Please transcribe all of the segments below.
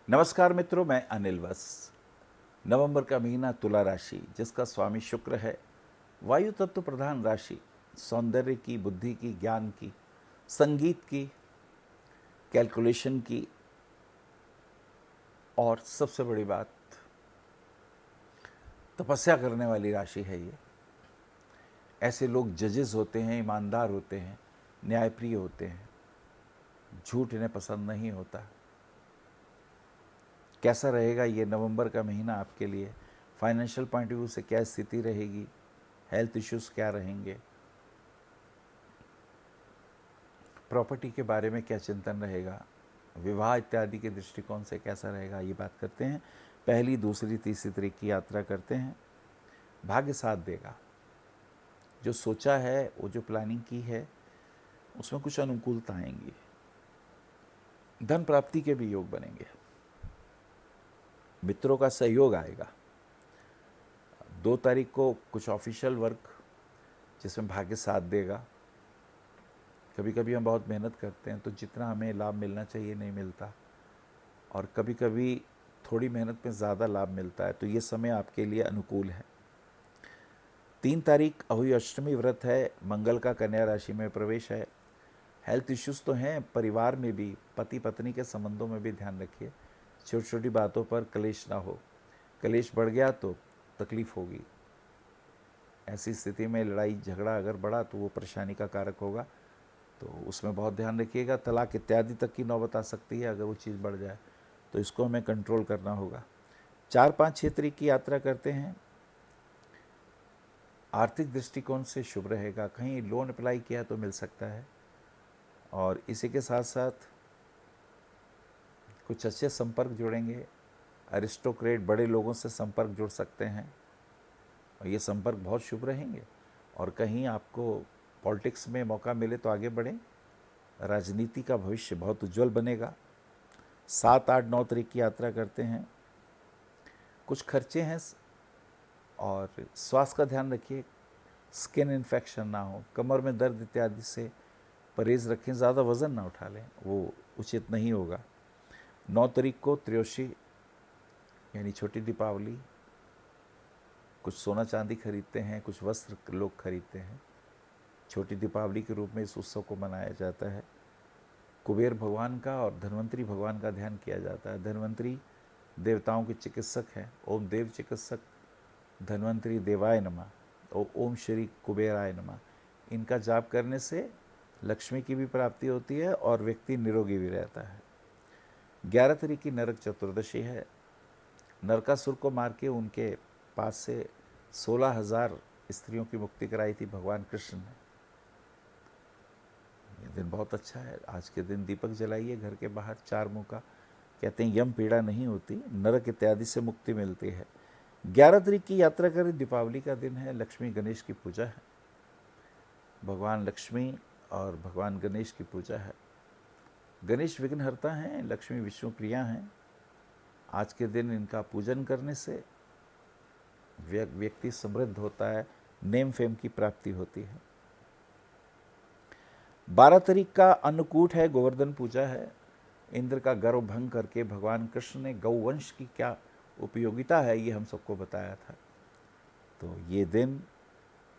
नमस्कार मित्रों, मैं अनिल वस। नवंबर का महीना तुला राशि, जिसका स्वामी शुक्र है, वायु तत्व प्रधान राशि, सौंदर्य की, बुद्धि की, ज्ञान की, संगीत की, कैलकुलेशन की, और सबसे बड़ी बात, तपस्या करने वाली राशि है ये। ऐसे लोग जजेस होते हैं, ईमानदार होते हैं, न्यायप्रिय होते हैं, झूठ इन्हें पसंद नहीं होता। कैसा रहेगा ये नवंबर का महीना आपके लिए? फाइनेंशियल पॉइंट ऑफ व्यू से क्या स्थिति रहेगी? हेल्थ इश्यूज क्या रहेंगे? प्रॉपर्टी के बारे में क्या चिंतन रहेगा? विवाह इत्यादि के दृष्टिकोण से कैसा रहेगा, ये बात करते हैं। पहली, दूसरी, तीसरी तारीख की यात्रा करते हैं। भाग्य साथ देगा। जो सोचा है, वो जो प्लानिंग की है, उसमें कुछ अनुकूलता आएंगी। धन प्राप्ति के भी योग बनेंगे। मित्रों का सहयोग आएगा। 2 तारीख को कुछ ऑफिशियल वर्क जिसमें भाग्य साथ देगा। कभी कभी हम बहुत मेहनत करते हैं तो जितना हमें लाभ मिलना चाहिए नहीं मिलता, और कभी कभी थोड़ी मेहनत में ज़्यादा लाभ मिलता है, तो ये समय आपके लिए अनुकूल है। 3 तारीख अहुई अष्टमी व्रत है, मंगल का कन्या राशि में प्रवेश है। हेल्थ इश्यूज तो हैं, परिवार में भी, पति पत्नी के संबंधों में भी ध्यान रखिए। छोटी छोटी बातों पर कलेश ना हो। कलेश बढ़ गया तो तकलीफ होगी। ऐसी स्थिति में लड़ाई झगड़ा अगर बढ़ा तो वो परेशानी का कारक होगा, तो उसमें बहुत ध्यान रखिएगा। तलाक इत्यादि तक की नौबत आ सकती है अगर वो चीज़ बढ़ जाए, तो इसको हमें कंट्रोल करना होगा। 4, 5, 6 तारीख की यात्रा करते हैं। आर्थिक दृष्टिकोण से शुभ रहेगा। कहीं लोन अप्लाई किया तो मिल सकता है, और इसी के साथ साथ कुछ अच्छे संपर्क जुड़ेंगे। अरिस्टोक्रेट, बड़े लोगों से संपर्क जुड़ सकते हैं, और ये संपर्क बहुत शुभ रहेंगे। और कहीं आपको पॉलिटिक्स में मौका मिले तो आगे बढ़ें। राजनीति का भविष्य बहुत उज्जवल बनेगा। 7, 8, 9 तारीख की यात्रा करते हैं। कुछ खर्चे हैं, और स्वास्थ्य का ध्यान रखिए। स्किन इन्फेक्शन ना हो, कमर में दर्द इत्यादि से परहेज़ रखें। ज़्यादा वज़न ना उठा लें, वो उचित नहीं होगा। 9 तारीख को त्रयोदशी यानी छोटी दीपावली। कुछ सोना चांदी खरीदते हैं, कुछ वस्त्र लोग खरीदते हैं। छोटी दीपावली के रूप में इस उत्सव को मनाया जाता है। कुबेर भगवान का और धन्वंतरी भगवान का ध्यान किया जाता है। धन्वंतरी देवताओं के चिकित्सक हैं। ओम देव चिकित्सक धन्वंतरी देवाय नमः, और ओम श्री कुबेराय नमः। इनका जाप करने से लक्ष्मी की भी प्राप्ति होती है और व्यक्ति निरोगी भी रहता है। 11 तारीख की नरक चतुर्दशी है। नरकासुर को मार के उनके पास से 16,000 स्त्रियों की मुक्ति कराई थी भगवान कृष्ण ने। ये दिन बहुत अच्छा है। आज के दिन दीपक जलाइए घर के बाहर 4 मुँह का। कहते हैं यम पीड़ा नहीं होती, नरक इत्यादि से मुक्ति मिलती है। 11 तारीख की यात्रा करें। दीपावली का दिन है। लक्ष्मी गणेश की पूजा है। भगवान लक्ष्मी और भगवान गणेश की पूजा है। गणेश विघ्नहर्ता हैं, लक्ष्मी विष्णु प्रिया हैं। आज के दिन इनका पूजन करने से व्यक्ति समृद्ध होता है, नेम फेम की प्राप्ति होती है। 12 तारीख का अन्नकूट है, गोवर्धन पूजा है। इंद्र का गर्व भंग करके भगवान कृष्ण ने गौवंश की क्या उपयोगिता है ये हम सबको बताया था। तो ये दिन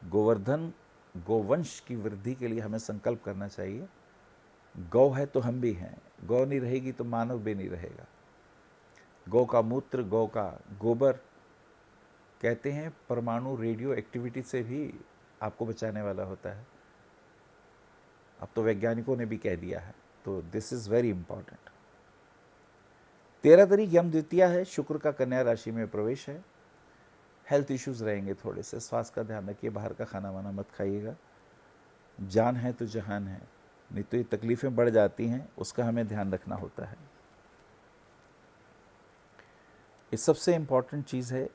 गोवंश की वृद्धि के लिए हमें संकल्प करना चाहिए। गौ है तो हम भी हैं। गौ नहीं रहेगी तो मानव भी नहीं रहेगा। गौ का मूत्र, गौ का गोबर, कहते हैं परमाणु रेडियो एक्टिविटी से भी आपको बचाने वाला होता है। अब तो वैज्ञानिकों ने भी कह दिया है, तो दिस इज़ वेरी इंपॉर्टेंट। 13 तारीख यम द्वितीया है। शुक्र का कन्या राशि में प्रवेश है। हेल्थ इश्यूज रहेंगे थोड़े से, स्वास्थ्य का ध्यान रखिए। बाहर का खाना वाना मत खाइएगा। जान है तो जहान है, नहीं तो ये तकलीफ़ें बढ़ जाती हैं, उसका हमें ध्यान रखना होता है। ये सबसे इम्पॉर्टेंट चीज़ है।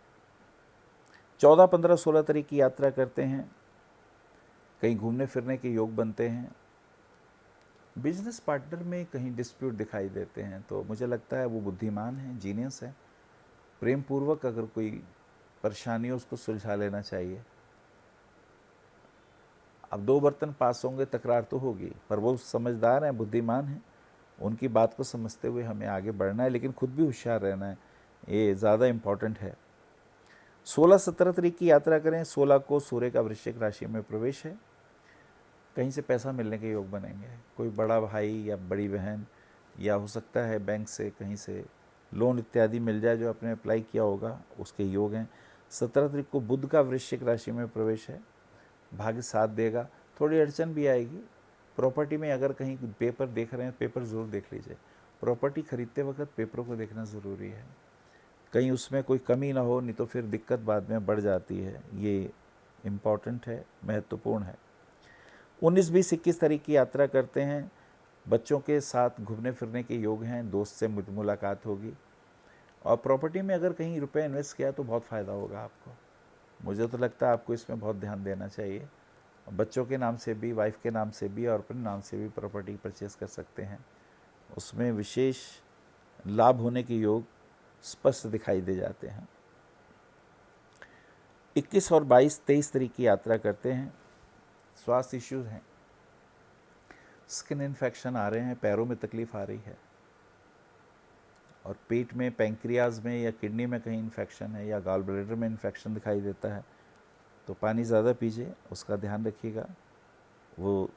14, 15, 16 तारीख की यात्रा करते हैं। कहीं घूमने फिरने के योग बनते हैं। बिजनेस पार्टनर में कहीं डिस्प्यूट दिखाई देते हैं, तो मुझे लगता है वो बुद्धिमान है, जीनियस है। प्रेम पूर्वक अगर कोई परेशानी हो उसको सुलझा लेना चाहिए। अब 2 बर्तन पास होंगे, तकरार तो होगी, पर वो समझदार हैं, बुद्धिमान हैं, उनकी बात को समझते हुए हमें आगे बढ़ना है, लेकिन खुद भी होशियार रहना है, ये ज़्यादा इम्पॉर्टेंट है। 16-17 तारीख की यात्रा करें। 16 को सूर्य का वृश्चिक राशि में प्रवेश है। कहीं से पैसा मिलने के योग बनेंगे, कोई बड़ा भाई या बड़ी बहन, या हो सकता है बैंक से कहीं से लोन इत्यादि मिल जाए जो आपने अप्लाई किया होगा, उसके योग हैं। 17 तारीख को बुध का वृश्चिक राशि में प्रवेश है, भाग्य साथ देगा। थोड़ी अड़चन भी आएगी। प्रॉपर्टी में अगर कहीं पेपर देख रहे हैं, पेपर ज़रूर देख लीजिए। प्रॉपर्टी खरीदते वक्त पेपरों को देखना ज़रूरी है, कहीं उसमें कोई कमी ना हो, नहीं तो फिर दिक्कत बाद में बढ़ जाती है। ये इम्पॉर्टेंट है, महत्वपूर्ण है। 19, 20, 21 तारीख की यात्रा करते हैं। बच्चों के साथ घूमने फिरने के योग हैं, दोस्त से मुलाकात होगी। और प्रॉपर्टी में अगर कहीं रुपए इन्वेस्ट किया तो बहुत फ़ायदा होगा आपको। मुझे तो लगता है आपको इसमें बहुत ध्यान देना चाहिए। बच्चों के नाम से भी, वाइफ के नाम से भी और अपने नाम से भी प्रॉपर्टी परचेस कर सकते हैं। उसमें विशेष लाभ होने के योग स्पष्ट दिखाई दे जाते हैं। 21 और 22, 23 तारीख की यात्रा करते हैं। स्वास्थ्य इश्यूज हैं, स्किन इन्फेक्शन आ रहे हैं, पैरों में तकलीफ आ रही है, और पेट में, पैंक्रियाज में या किडनी में कहीं इन्फेक्शन है, या गॉल ब्लैडर में इन्फेक्शन दिखाई देता है, तो पानी ज़्यादा पीजिए, उसका ध्यान रखिएगा। वो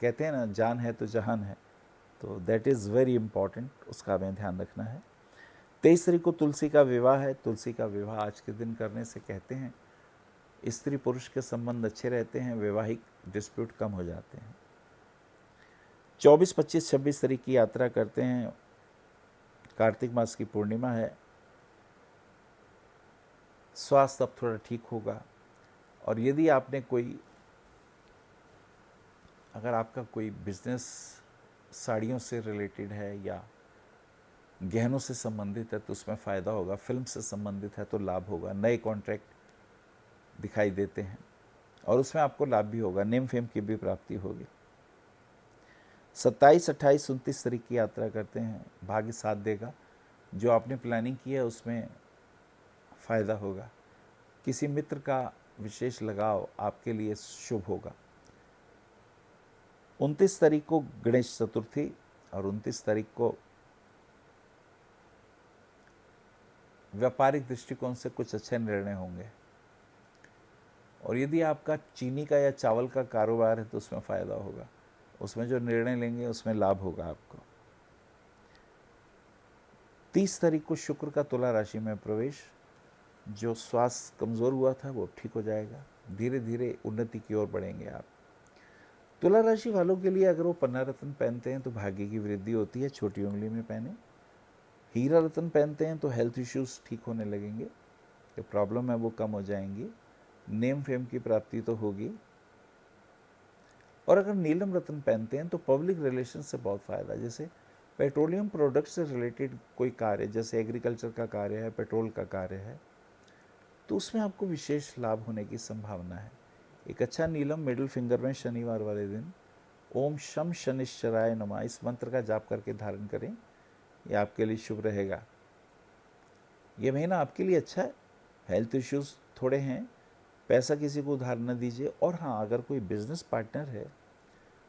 कहते हैं ना, जान है तो जहान है, तो दैट इज़ वेरी इम्पॉर्टेंट, उसका हमें ध्यान रखना है। 23 तारीख को तुलसी का विवाह है। तुलसी का विवाह आज के दिन करने से कहते हैं स्त्री पुरुष के संबंध अच्छे रहते हैं, वैवाहिक डिस्प्यूट कम हो जाते हैं। 24, 25, 26 तारीख की यात्रा करते हैं। कार्तिक मास की पूर्णिमा है। स्वास्थ्य अब थोड़ा ठीक होगा। और यदि आपने अगर आपका कोई बिजनेस साड़ियों से रिलेटेड है या गहनों से संबंधित है तो उसमें फ़ायदा होगा। फिल्म से संबंधित है तो लाभ होगा। नए कॉन्ट्रैक्ट दिखाई देते हैं और उसमें आपको लाभ भी होगा। नेम फेम की भी प्राप्ति होगी। 27, 28, 29 तारीख की यात्रा करते हैं। भाग्य साथ देगा। जो आपने प्लानिंग की है उसमें फ़ायदा होगा। किसी मित्र का विशेष लगाव आपके लिए शुभ होगा। 29 तारीख को गणेश चतुर्थी और 29 तारीख को व्यापारिक दृष्टिकोण से कुछ अच्छे निर्णय होंगे। और यदि आपका चीनी का या चावल का कारोबार है तो उसमें फ़ायदा होगा। उसमें जो निर्णय लेंगे उसमें लाभ होगा आपको। 30 तारीख को शुक्र का तुला राशि में प्रवेश। जो स्वास्थ्य कमज़ोर हुआ था वो ठीक हो जाएगा। धीरे धीरे उन्नति की ओर बढ़ेंगे आप। तुला राशि वालों के लिए अगर वो पन्ना रत्न पहनते हैं तो भाग्य की वृद्धि होती है। छोटी उंगली में पहने। हीरा रत्न पहनते हैं तो हेल्थ इश्यूज ठीक होने लगेंगे। जो प्रॉब्लम है वो कम हो जाएंगी। नेम फेम की प्राप्ति तो होगी। और अगर नीलम रत्न पहनते हैं तो पब्लिक रिलेशन से बहुत फ़ायदा। जैसे पेट्रोलियम प्रोडक्ट से रिलेटेड कोई कार्य, जैसे एग्रीकल्चर का कार्य है, पेट्रोल का कार्य है, तो उसमें आपको विशेष लाभ होने की संभावना है। एक अच्छा नीलम मिडिल फिंगर में शनिवार वाले दिन ओम शम शनिश्चराय नमः इस मंत्र का जाप करके धारण करें। ये आपके लिए शुभ रहेगा। ये महीना आपके लिए अच्छा है। हेल्थ इश्यूज थोड़े हैं। पैसा किसी को उधार न दीजिए। और हाँ, अगर कोई बिजनेस पार्टनर है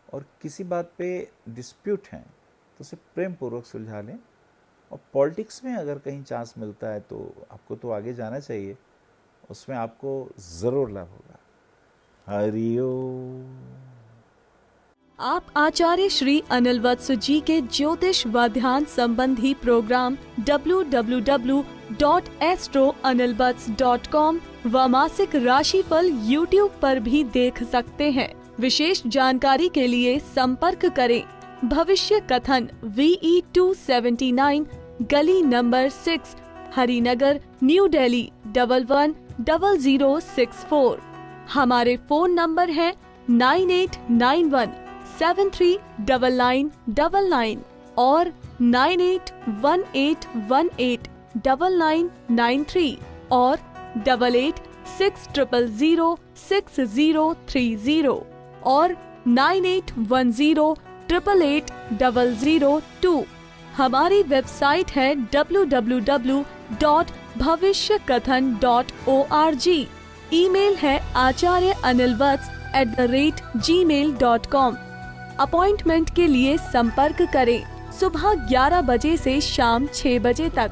और किसी बात पे डिस्प्यूट है तो उसे प्रेम पूर्वक सुलझा लें। और पॉलिटिक्स में अगर कहीं चांस मिलता है तो आपको तो आगे जाना चाहिए, उसमें आपको ज़रूर लाभ होगा। हरिओम। आप आचार्य श्री अनिल वत्स जी के ज्योतिष व ध्यान संबंधी प्रोग्राम www.astroanilvats.com व मासिक राशिफल YouTube पर भी देख सकते हैं। विशेष जानकारी के लिए संपर्क करें। भविष्य कथन VE279 गली नंबर 6 हरिनगर न्यू दिल्ली 110064। हमारे फोन नंबर है 9891739999 और 9818189993 और 8860006030 और 9810880002। हमारी वेबसाइट है www.bhavishyakathan.org। ईमेल है acharyaanilvats@gmail.com। अपॉइंटमेंट के लिए संपर्क करें सुबह 11 बजे से शाम 6 बजे तक।